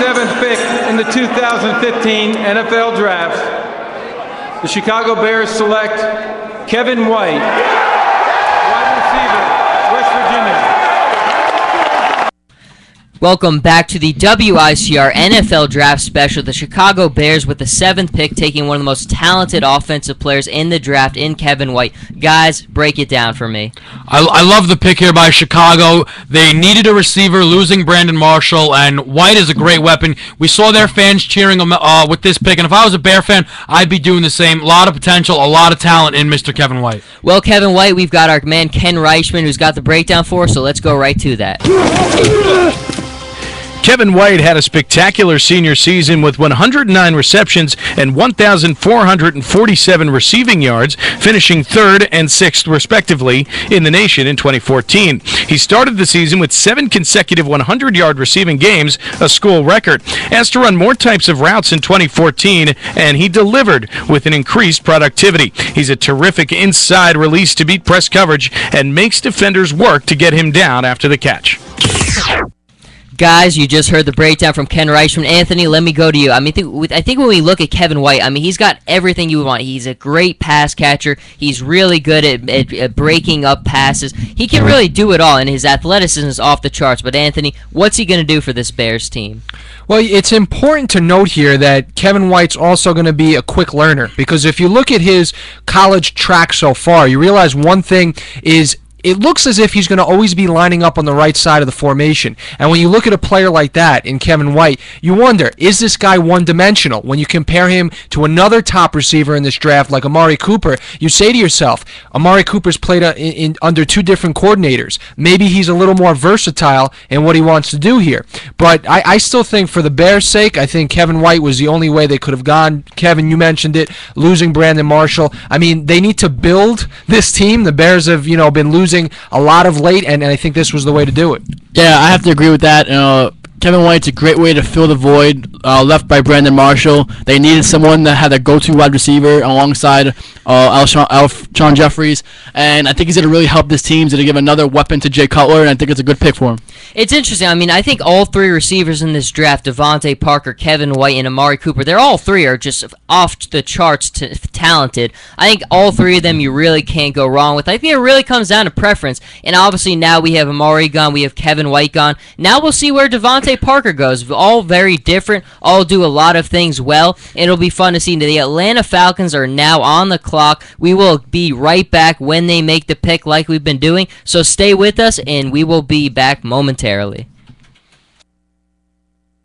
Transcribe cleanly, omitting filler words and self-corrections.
27th pick in the 2015 NFL Draft, the Chicago Bears select Kevin White, wide receiver, West Virginia. Welcome back to the WICR NFL Draft Special. The Chicago Bears with the 7th pick, taking one of the most talented offensive players in the draft in Kevin White. Guys, break it down for me. I love the pick here by Chicago. They needed a receiver, losing Brandon Marshall, and White is a great weapon. We saw their fans cheering him with this pick, and if I was a Bear fan, I'd be doing the same. A lot of potential, a lot of talent in Mr. Kevin White. Well, Kevin White, we've got our man Ken Reichman, who's got the breakdown for us, so let's go right to that. Kevin White had a spectacular senior season with 109 receptions and 1,447 receiving yards, finishing 3rd and 6th respectively in the nation in 2014. He started the season with 7 consecutive 100-yard receiving games, a school record. Asked to run more types of routes in 2014, and he delivered with an increased productivity. He's a terrific inside release to beat press coverage and makes defenders work to get him down after the catch. Guys, you just heard the breakdown from Ken Reichman. Anthony, let me go to you. I think when we look at Kevin White, he's got everything you would want. He's a great pass catcher. He's really good at breaking up passes. He can really do it all, and his athleticism is off the charts. But, Anthony, what's he going to do for this Bears team? Well, it's important to note here that Kevin White's also going to be a quick learner, because if you look at his college track so far, you realize one thing is it looks as if he's going to always be lining up on the right side of the formation. And when you look at a player like that in Kevin White, you wonder, is this guy one-dimensional? When you compare him to another top receiver in this draft like Amari Cooper, you say to yourself, Amari Cooper's played under 2 different coordinators. Maybe he's a little more versatile in what he wants to do here. But I still think for the Bears' sake, I think Kevin White was the only way they could have gone. Kevin, you mentioned it, losing Brandon Marshall. They need to build this team. The Bears have, been losing a lot of late, and I think this was the way to do it. Yeah, I have to agree with that. Kevin White's a great way to fill the void left by Brandon Marshall. They needed someone that had a go-to wide receiver alongside Alshon Jeffries, and I think he's going to really help this team. He's going to give another weapon to Jay Cutler, and I think it's a good pick for him. It's interesting. I think all 3 receivers in this draft, Devontae Parker, Kevin White, and Amari Cooper, they're all 3 are just off the charts talented. I think all 3 of them you really can't go wrong with. I think it really comes down to preference, and obviously now we have Amari gone, we have Kevin White gone. Now we'll see where Devontae Parker goes. All very different, all do a lot of things well. It'll be fun to see. The Atlanta Falcons are now on the clock. We will be right back when they make the pick like we've been doing, so stay with us and we will be back momentarily.